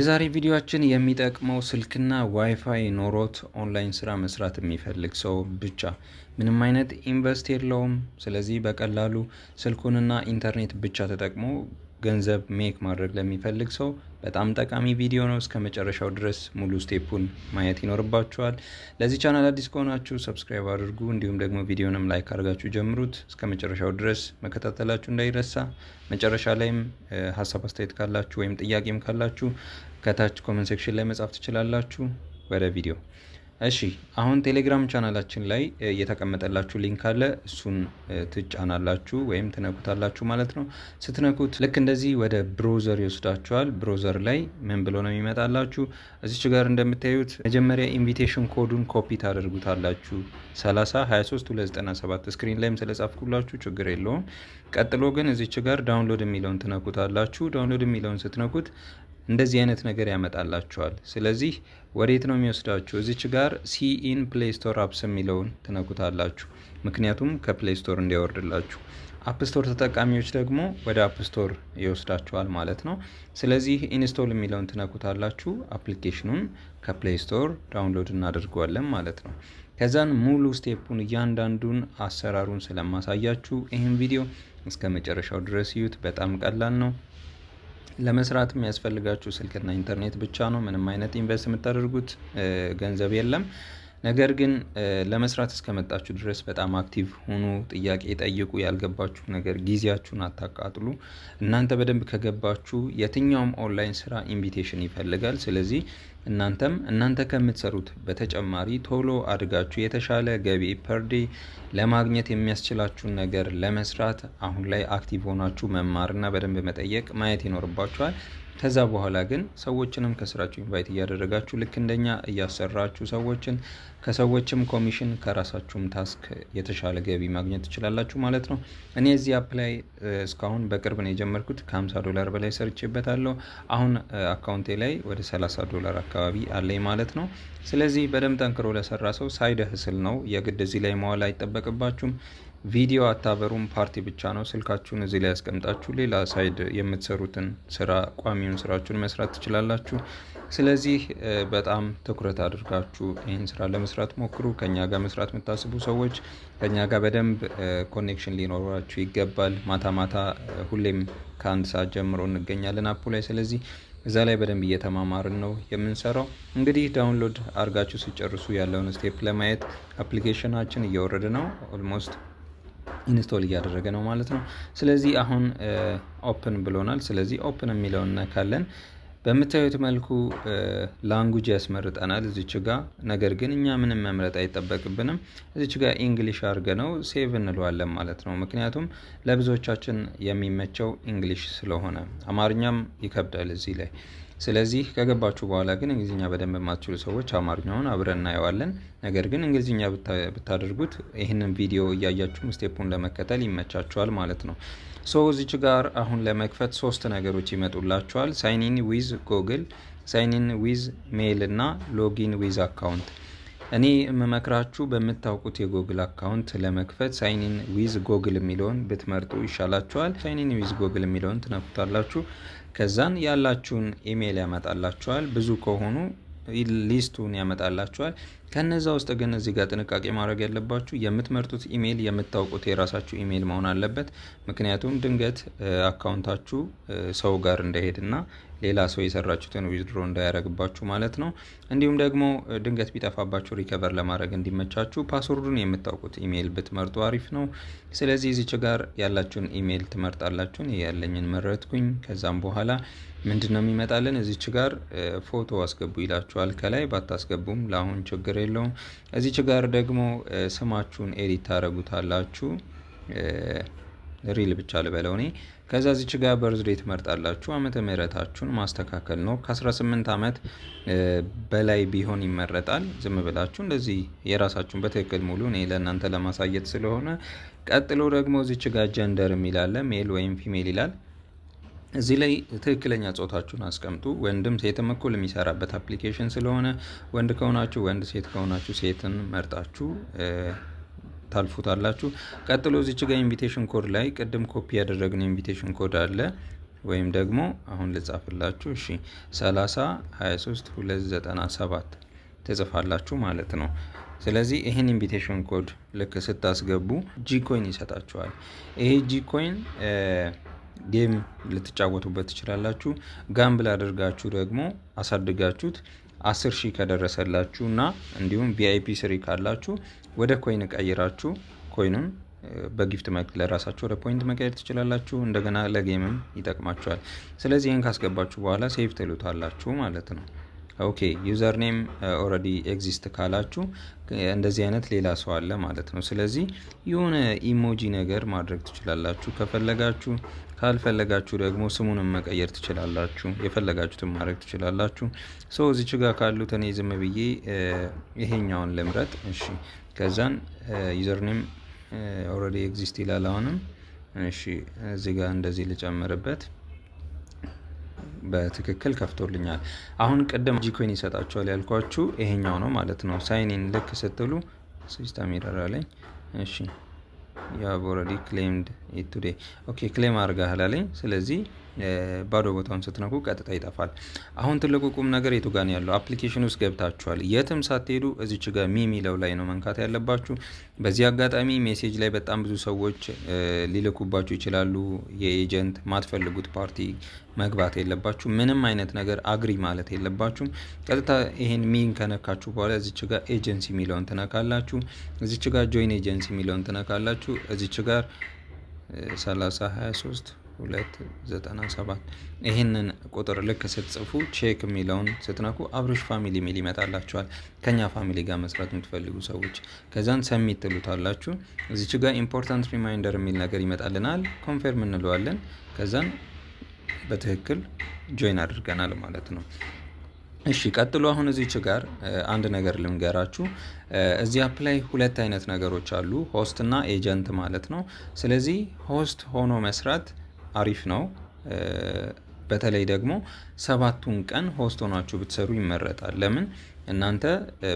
የዛሬ ቪዲዮአችን የሚጠቅመው ስልክና ዋይፋይ ኖሮት ኦንላይን ስራ መስራት የሚፈልግ ሰው ብቻ ምንም አይነት ኢንቨስት የለውም። ስለዚህ በቀላሉ ስልኩንና ኢንተርኔት ብቻ ተጠቅሞ ገንዘብ ሜክ ማድረግ ለሚፈልግ ሰው በጣም ጠቃሚ ቪዲዮ ነው። እስከ መጨረሻው ድረስ ሙሉ ስቴፑን ማየት ይኖርባችኋል። ለዚህ ቻናል አዲስ ከሆናችሁ ሰብስክራይብ አድርጉ፣ እንዲሁም ደግሞ ቪዲዮንም ላይክ አድርጋችሁ ጀምሩት። እስከ መጨረሻው ድረስ መከታተላችሁ እንዳይረሳ። መጨረሻ ላይም ሀሳብ አስተያየት ካላችሁ ወይም ጥያቄም ካላችሁ ከታች ኮሜንት ሴክሽን ላይ መጻፍ ትችላላችሁ። ወደ ቪዲዮ እሺ። አሁን ቴሌግራም ቻናላችን ላይ የተቀመጠላችሁ ሊንክ አለ። እሱን ትጫናላችሁ ወይም ትነኩታላችሁ ማለት ነው። ስትነኩት ልክ እንደዚህ ወደ ብሮዘር ይወስዳችኋል። ብሮዘር ላይ ምን ብሎ ነው የሚመጣላችሁ? እዚች ጋር እንደምታዩት መጀመሪያ ኢንቪቴሽን ኮዱን ኮፒ ታደርጉታላችሁ 3023297 ስክሪን ላይም ስለጻፍኩላችሁ ችግር የለውም። ቀጥሎ ግን እዚች ጋር ዳውንሎድ የሚለውን ትነኩታላችሁ። ዳውንሎድ የሚለውን ስትነኩት እንደዚህ አይነት ነገር ያመጣላችኋል። ስለዚህ ወዴት ነው የሚወስዳችሁ? እዚች ጋር ሲኢን ፕሌይ ስቶር አፕስ የሚለውን ትነኩታላችሁ። ምክንያቱም ከፕሌይ ስቶር እንዲያወርድላችሁ። አፕ ስቶር ተጠቃሚዎች ደግሞ ወደ አፕ ስቶር ይወስዳችኋል ማለት ነው። ስለዚህ ኢንስቶል የሚለውን ትነኩታላችሁ። አፕሊኬሽኑን ከፕሌይ ስቶር ዳውንሎድ እናደርገዋለን ማለት ነው። ከዛን ሙሉ ስቴፑን እያንዳንዱን አሰራሩን ስለማሳያችሁ ይህን ቪዲዮ እስከ መጨረሻው ድረስ ይዩት። በጣም ቀላል ነው። ለመስራት የሚያስፈልጋችሁ ስልክና ኢንተርኔት ብቻ ነው። ምንም አይነት ኢንቨስት የምታደርጉት ገንዘብ የለም። ነገር ግን ለመስራት እስከመጣችሁ ድረስ በጣም አክቲቭ ሁኑ። ጥያቄ ጠይቁ። ያልገባችሁ ነገር ጊዜያችሁን አታቃጥሉ። እናንተ በደንብ ከገባችሁ የትኛውም ኦንላይን ስራ ኢንቪቴሽን ይፈልጋል። ስለዚህ እናንተ ከምትሰሩት በተጨማሪ ቶሎ አድጋችሁ የተሻለ ገቢ ፐርዴ ለማግኘት የሚያስችላችሁን ነገር ለመስራት አሁን ላይ አክቲቭ ሆናችሁ መማርና በደንብ መጠየቅ ማየት ይኖርባችኋል። ከዛ በኋላ ግን ሰዎችንም ከስራችሁ ኢንቫይት እያደረጋችሁ ልክ እንደኛ እያሰራችሁ ከሰዎችም ኮሚሽን ከራሳችሁም ታስክ የተሻለ ገቢ ማግኘት ትችላላችሁ ማለት ነው። እኔ እዚህ አፕ ላይ እስካሁን በቅርብ ነው የጀመርኩት። $50 በላይ ሰርቼበታለሁ። አሁን አካውንቴ ላይ ወደ $30 አካባቢ አለኝ ማለት ነው። ስለዚህ በደንብ ጠንክሮ ለሰራ ሰው ሳይድ ህስል ነው። የግድ እዚህ ላይ መዋል አይጠበቅባችሁም። ቪዲዮ አታበሩም። ፓርቲ ብቻ ነው። ስልካችሁን እዚህ ላይ ያስቀምጣችሁ ሌላ ሳይድ የምትሰሩትን ስራ ቋሚውን ስራችሁን መስራት ትችላላችሁ። ስለዚህ በጣም ትኩረት አድርጋችሁ ይህን ስራ ለመስራት ሞክሩ። ከኛ ጋር መስራት የምታስቡ ሰዎች ከኛ ጋር በደንብ ኮኔክሽን ሊኖራችሁ ይገባል። ማታ ሁሌም ከ1 ሰዓት ጀምሮ እንገኛለን አፑ ላይ። ስለዚህ እዛ ላይ በደንብ እየተማማርን ነው የምንሰራው። እንግዲህ ዳውንሎድ አድርጋችሁ ሲጨርሱ ያለውን ስቴፕ ለማየት አፕሊኬሽናችን እየወረደ ነው። ኦልሞስት ኢንስቶል እያደረገ ነው ማለት ነው። ስለዚህ አሁን ኦፕን ብሎናል። ስለዚህ ኦፕን የሚለውን ነካለን። በምታዩት መልኩ ላንጉጅ ያስመርጠናል እዚች ጋ። ነገር ግን እኛ ምንም መምረጥ አይጠበቅብንም። እዚች ጋ ኢንግሊሽ አድርገ ነው ሴቭ እንለዋለን ማለት ነው። ምክንያቱም ለብዙዎቻችን የሚመቸው ኢንግሊሽ ስለሆነ አማርኛም ይከብዳል እዚህ ላይ። ስለዚህ ከገባችሁ በኋላ ግን እንግሊዝኛ በደንብ የማትችሉ ሰዎች አማርኛውን አብረን እናየዋለን። ነገር ግን እንግሊዝኛ ብታደርጉት ይህንን ቪዲዮ እያያችሁ ስቴፑን ለመከተል ይመቻችኋል ማለት ነው። እዚች ጋር አሁን ለመክፈት 3 ነገሮች ይመጡላችኋል። ሳይኒን ዊዝ ጎግል፣ ሳይኒን ዊዝ ሜል እና ሎጊን ዊዝ አካውንት። እኔ የምመክራችሁ በምታውቁት የጎግል አካውንት ለመክፈት ሳይኒን ዊዝ ጎግል የሚለውን ብትመርጡ ይሻላችኋል። ሳይኒን ዊዝ ጎግል የሚለውን ትነኩታላችሁ። ከዛን ያላችሁን ኢሜይል ያመጣላችኋል። ብዙ ከሆኑ ሊስቱን ያመጣላችኋል። ከነዛ ውስጥ ግን እዚህ ጋር ጥንቃቄ ማድረግ ያለባችሁ የምትመርጡት ኢሜይል የምታውቁት የራሳችሁ ኢሜይል መሆን አለበት። ምክንያቱም ድንገት አካውንታችሁ ሰው ጋር እንዳይሄድና ሌላ ሰው የሰራችሁትን ዊዝድሮ እንዳያደርግባችሁ ማለት ነው። እንዲሁም ደግሞ ድንገት ቢጠፋባችሁ ሪከቨር ለማድረግ እንዲመቻችሁ ፓስወርዱን የምታውቁት ኢሜይል ብትመርጡ አሪፍ ነው። ስለዚህ እዚች ጋር ያላችሁን ኢሜይል ትመርጣላችሁ። ያለኝን መረጥኩኝ። ከዛም በኋላ ምንድነው የሚመጣልን? እዚች ጋር ፎቶ አስገቡ ይላችኋል። ከላይ ባታስገቡም ለአሁን ችግር የለውም። እዚች ጋር ደግሞ ስማችሁን ኤዲት ታደርጉታላችሁ። ሪል ብቻ ልበለው እኔ። ከዛ እዚች ጋር በርዝዴይ ትመርጣላችሁ። ዓመተ ምህረታችሁን ማስተካከል ነው። ከ18 ዓመት በላይ ቢሆን ይመረጣል። ዝም ብላችሁ እንደዚህ የራሳችሁን በትክክል ሙሉ፣ እኔ ለእናንተ ለማሳየት ስለሆነ። ቀጥሎ ደግሞ እዚች ጋር ጀንደር የሚላለ ሜል ወይም ፊሜል ይላል። እዚህ ላይ ትክክለኛ ጾታችሁን አስቀምጡ። ወንድም ሴትም እኩል የሚሰራበት አፕሊኬሽን ስለሆነ ወንድ ከሆናችሁ ወንድ፣ ሴት ከሆናችሁ ሴትን መርጣችሁ ታልፉታላችሁ። ቀጥሎ እዚች ጋር ኢንቪቴሽን ኮድ ላይ ቅድም ኮፒ ያደረግነው ኢንቪቴሽን ኮድ አለ። ወይም ደግሞ አሁን ልጻፍላችሁ። እሺ 30 23 297 ትጽፋላችሁ ማለት ነው። ስለዚህ ይህን ኢንቪቴሽን ኮድ ልክ ስታስገቡ ጂኮይን ይሰጣችኋል። ይሄ ጂኮይን ጌም ልትጫወቱበት ትችላላችሁ። ጋምብል አድርጋችሁ ደግሞ አሳድጋችሁት 10,000 ከደረሰላችሁ እና እንዲሁም ቪአይፒ ስሪ ካላችሁ ወደ ኮይን ቀይራችሁ ኮይኑን በጊፍት መልክ ለራሳችሁ ወደ ፖይንት መቀየር ትችላላችሁ። እንደገና ለጌምም ይጠቅማችኋል። ስለዚህ ይህን ካስገባችሁ በኋላ ሴቭ ትሉታላችሁ ማለት ነው። ኦኬ ዩዘር ኔም ኦልሬዲ ኤግዚስት ካላችሁ እንደዚህ አይነት ሌላ ሰው አለ ማለት ነው። ስለዚህ የሆነ ኢሞጂ ነገር ማድረግ ትችላላችሁ ከፈለጋችሁ። ካልፈለጋችሁ ደግሞ ስሙንም መቀየር ትችላላችሁ። የፈለጋችሁትን ማድረግ ትችላላችሁ። ሶ እዚች ጋር ካሉት እኔ ዝም ብዬ ይሄኛውን ልምረጥ። እሺ ከዛን ዩዘር ኔም ኦልሬዲ ኤግዚስት ይላል አሁንም። እሺ እዚህ ጋር እንደዚህ ልጨምርበት። በትክክል ከፍቶልኛል። አሁን ቅድም ጂኮይን ይሰጣችኋል ያልኳችሁ ይሄኛው ነው ማለት ነው። ሳይኒን ልክ ስትሉ ሲስተም ይረራለኝ። እሺ ያው ኦልሬዲ ክሌምድ ኢት ቱዴይ ኦኬ ክሌም አድርጋህ አለኝ። ስለዚህ ባዶ ቦታውን ስትነኩ ቀጥታ ይጠፋል። አሁን ትልቁ ቁም ነገር የቱ ጋር ነው ያለው? አፕሊኬሽን ውስጥ ገብታችኋል። የትም ሳትሄዱ እዚች ጋር ሚለው ላይ ነው መንካት ያለባችሁ። በዚህ አጋጣሚ ሜሴጅ ላይ በጣም ብዙ ሰዎች ሊልኩባችሁ ይችላሉ። የኤጀንት ማትፈልጉት ፓርቲ መግባት የለባችሁ። ምንም አይነት ነገር አግሪ ማለት የለባችሁም። ቀጥታ ይሄን ሚን ከነካችሁ በኋላ እዚች ጋር ኤጀንሲ የሚለውን ትነካላችሁ። እዚች ጋር ጆይን ኤጀንሲ የሚለውን ትነካላችሁ። እዚች ጋር 30 23 297 ይህንን ቁጥር ልክ ስትጽፉ ቼክ የሚለውን ስትነኩ አብርሽ ፋሚሊ ሚል ይመጣላችኋል። ከኛ ፋሚሊ ጋር መስራት የምትፈልጉ ሰዎች ከዛን ሰሚት ትሉታላችሁ። እዚች ጋር ኢምፖርታንት ሪማይንደር የሚል ነገር ይመጣልናል። ኮንፈርም እንለዋለን። ከዛን በትክክል ጆይን አድርገናል ማለት ነው። እሺ ቀጥሎ አሁን እዚች ጋር አንድ ነገር ልንገራችሁ። እዚህ አፕ ላይ ሁለት አይነት ነገሮች አሉ፣ ሆስት እና ኤጀንት ማለት ነው። ስለዚህ ሆስት ሆኖ መስራት አሪፍ ነው። በተለይ ደግሞ 7ቱን ቀን ሆስት ሆናችሁ ብትሰሩ ይመረጣል። ለምን እናንተ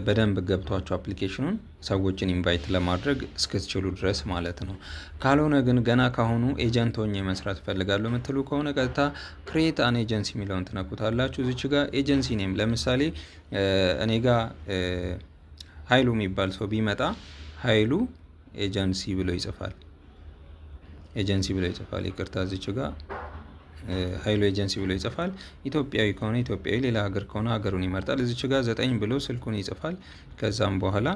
በደንብ ገብቷችሁ አፕሊኬሽኑን ሰዎችን ኢንቫይት ለማድረግ እስክትችሉ ድረስ ማለት ነው። ካልሆነ ግን ገና ካሁኑ ኤጀንት ሆኜ መስራት እፈልጋለሁ የምትሉ ከሆነ ቀጥታ ክሬት አን ኤጀንሲ የሚለውን ትነኩታላችሁ። እዚች ጋር ኤጀንሲ ኔም ለምሳሌ እኔ ጋር ሀይሉ የሚባል ሰው ቢመጣ ሀይሉ ኤጀንሲ ብሎ ይጽፋል። ኤጀንሲ ብሎ ይጽፋል። ይቅርታ እዚች ጋር ሀይሉ ኤጀንሲ ብሎ ይጽፋል። ኢትዮጵያዊ ከሆነ ኢትዮጵያዊ፣ ሌላ ሀገር ከሆነ ሀገሩን ይመርጣል። እዚች ጋር 9 ብሎ ስልኩን ይጽፋል። ከዛም በኋላ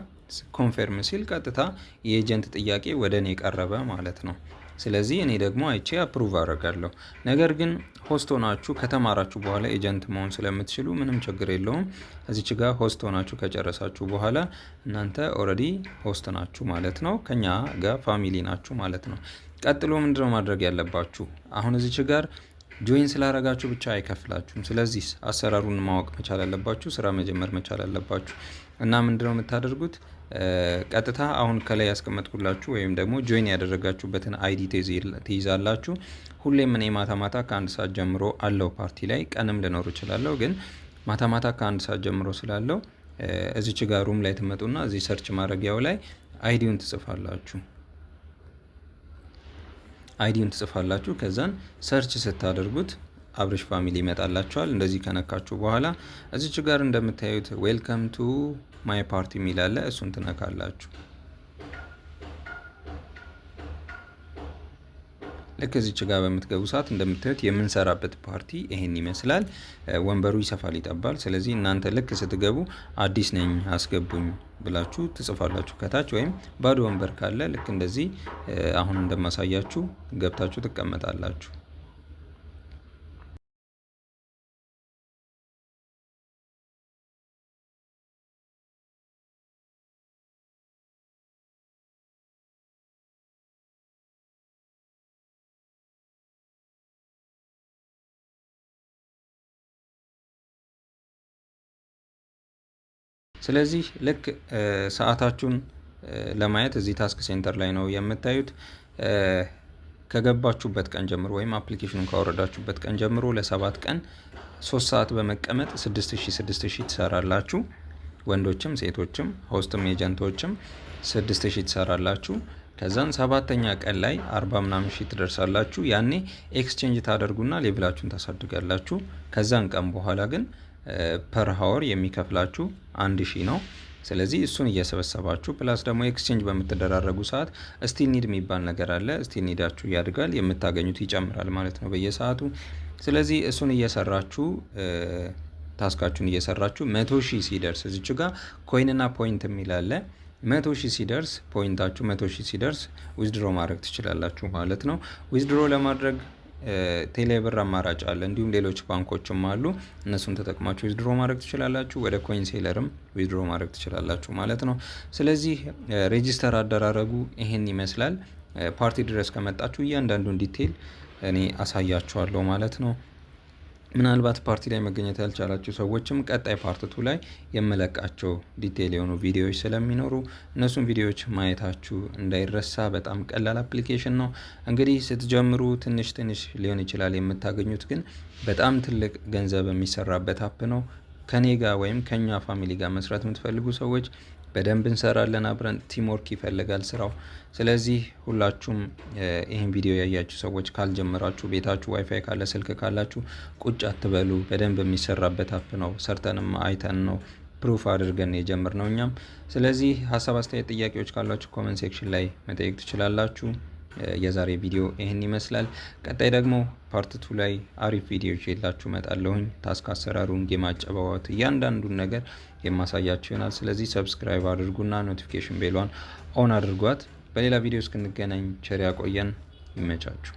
ኮንፈርም ሲል ቀጥታ የኤጀንት ጥያቄ ወደ እኔ ቀረበ ማለት ነው። ስለዚህ እኔ ደግሞ አይቼ አፕሩቭ አደርጋለሁ። ነገር ግን ሆስት ሆናችሁ ከተማራችሁ በኋላ ኤጀንት መሆን ስለምትችሉ ምንም ችግር የለውም። እዚች ጋር ሆስት ሆናችሁ ከጨረሳችሁ በኋላ እናንተ ኦልሬዲ ሆስት ናችሁ ማለት ነው። ከኛ ጋር ፋሚሊ ናችሁ ማለት ነው። ቀጥሎ ምንድነው ማድረግ ያለባችሁ? አሁን እዚች ጋር ጆይን ስላረጋችሁ ብቻ አይከፍላችሁም። ስለዚህ አሰራሩን ማወቅ መቻል አለባችሁ። ስራ መጀመር መቻል አለባችሁ። እና ምንድነው የምታደርጉት? ቀጥታ አሁን ከላይ ያስቀመጥኩላችሁ ወይም ደግሞ ጆይን ያደረጋችሁበትን አይዲ ትይዛላችሁ። ሁሌም እኔ ማታ ማታ ከ1 ሰዓት ጀምሮ አለው ፓርቲ ላይ፣ ቀንም ልኖር እችላለሁ፣ ግን ማታ ማታ ከ1 ሰዓት ጀምሮ ስላለው እዚች ጋር ሩም ላይ ትመጡና እዚህ ሰርች ማድረጊያው ላይ አይዲውን ትጽፋላችሁ። አይዲውን ትጽፋላችሁ። ከዛን ሰርች ስታደርጉት አብርሽ ፋሚሊ ይመጣላችኋል። እንደዚህ ከነካችሁ በኋላ እዚች ጋር እንደምታዩት ዌልካም ቱ ማይ ፓርቲ የሚል አለ። እሱን ትነካላችሁ። ልክ እዚች ጋር በምትገቡ ሰዓት እንደምታዩት የምንሰራበት ፓርቲ ይሄን ይመስላል። ወንበሩ ይሰፋል፣ ይጠባል። ስለዚህ እናንተ ልክ ስትገቡ አዲስ ነኝ አስገቡኝ ብላችሁ ትጽፋላችሁ ከታች፣ ወይም ባዶ ወንበር ካለ ልክ እንደዚህ አሁን እንደማሳያችሁ ገብታችሁ ትቀመጣላችሁ። ስለዚህ ልክ ሰዓታችሁን ለማየት እዚህ ታስክ ሴንተር ላይ ነው የምታዩት። ከገባችሁበት ቀን ጀምሮ ወይም አፕሊኬሽኑን ካወረዳችሁበት ቀን ጀምሮ ለ7 ቀን 3 ሰዓት በመቀመጥ 6000 ትሰራላችሁ። ወንዶችም ሴቶችም ሆስትም ኤጀንቶችም 6000 ትሰራላችሁ። ከዛን 7ኛ ቀን ላይ 40 ምናምን ሺህ ትደርሳላችሁ። ያኔ ኤክስቼንጅ ታደርጉና ሌቭላችሁን ታሳድጋላችሁ። ከዛን ቀን በኋላ ግን ፐር ሃወር የሚከፍላችሁ 1000 ነው። ስለዚህ እሱን እየሰበሰባችሁ ፕላስ ደግሞ ኤክስቼንጅ በምትደራረጉ ሰዓት ስቲል ኒድ የሚባል ነገር አለ። ስቲል ኒዳችሁ ያድጋል፣ የምታገኙት ይጨምራል ማለት ነው በየሰዓቱ። ስለዚህ እሱን እየሰራችሁ ታስካችሁን እየሰራችሁ 100 ሺህ ሲደርስ እዚች ጋር ኮይንና ፖይንት የሚላለ 100 ሺህ ሲደርስ ፖይንታችሁ 100 ሺህ ሲደርስ ዊዝድሮ ማድረግ ትችላላችሁ ማለት ነው። ዊዝድሮ ለማድረግ ቴሌብር አማራጭ አለ፣ እንዲሁም ሌሎች ባንኮችም አሉ። እነሱን ተጠቅማችሁ ዊዝድሮ ማድረግ ትችላላችሁ። ወደ ኮይን ሴለርም ዊዝድሮ ማድረግ ትችላላችሁ ማለት ነው። ስለዚህ ሬጂስተር አደራረጉ ይሄን ይመስላል። ፓርቲ ድረስ ከመጣችሁ እያንዳንዱን ዲቴይል እኔ አሳያችኋለሁ ማለት ነው። ምናልባት ፓርቲ ላይ መገኘት ያልቻላችሁ ሰዎችም ቀጣይ ፓርትቱ ላይ የመለቃቸው ዲቴይል የሆኑ ቪዲዮዎች ስለሚኖሩ እነሱን ቪዲዮዎች ማየታችሁ እንዳይረሳ። በጣም ቀላል አፕሊኬሽን ነው። እንግዲህ ስትጀምሩ ትንሽ ሊሆን ይችላል የምታገኙት፣ ግን በጣም ትልቅ ገንዘብ የሚሰራበት አፕ ነው። ከኔ ጋር ወይም ከኛ ፋሚሊ ጋር መስራት የምትፈልጉ ሰዎች በደንብ እንሰራለን አብረን። ቲምወርክ ይፈልጋል ስራው። ስለዚህ ሁላችሁም ይህን ቪዲዮ ያያችሁ ሰዎች ካልጀመራችሁ ቤታችሁ ዋይፋይ ካለ ስልክ ካላችሁ ቁጭ አትበሉ። በደንብ የሚሰራበት አፕ ነው። ሰርተንም አይተን ነው ፕሩፍ አድርገን የጀመርነው እኛም። ስለዚህ ሀሳብ፣ አስተያየት፣ ጥያቄዎች ካላችሁ ኮመንት ሴክሽን ላይ መጠየቅ ትችላላችሁ። የዛሬ ቪዲዮ ይህን ይመስላል። ቀጣይ ደግሞ ፓርት2 ላይ አሪፍ ቪዲዮዎች የላችሁ መጣለሁኝ። ታስክ አሰራሩን፣ ጌም አጨባወት፣ እያንዳንዱን ነገር የማሳያችሁ ይሆናል። ስለዚህ ሰብስክራይብ አድርጉና ኖቲፊኬሽን ቤሏን ኦን አድርጓት። በሌላ ቪዲዮ እስክንገናኝ ቸር ያቆየን። ይመቻችሁ።